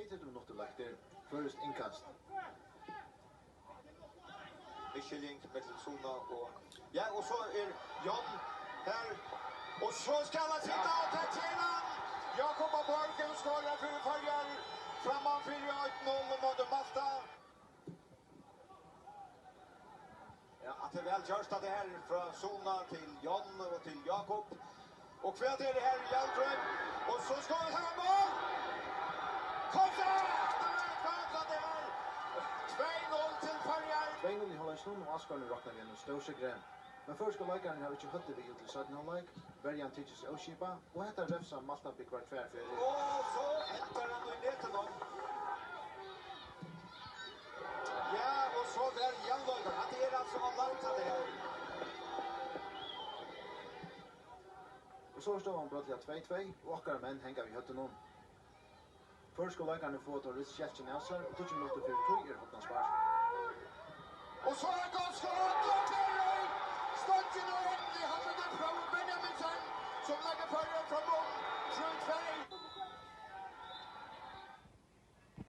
22 minutter lagt der. Först inkast. Micheling med Sona och ja, och så är Jan här. Och så ska han sitta och ta tjänan. Jakob och Borgen skorar för Faroes framan 4-1-0 mot Malta. Ja, att det väl görs det här från Sona till Jan och till Jakob. Och kvällt är det här Hjelmström. Och så ska han ha mål! Kosta! Det här! 2-0 till Faroes. 2-0 i halvleken och Askarne räknar igen och Ståsegren. Men först ska läkaren ha inte hött det ut till satten halvlek. Bergan tycks Oshiba och heter Refsa Malta blir kvart tvär för. Och så ändrar han i neten då. Ja, och så där Hjelmström. Han är alltså Malta det här. Och så står han brotliga 2-2 och åkar män hänger vi hötten om. Först ska läkaren få ta riskjäften av sig och 20 minuter för tog hoppans spars. Och så är det skott och Terry! Stången och Henry har med den från Benjaminsen som lägger Faroes från mål. 7-2.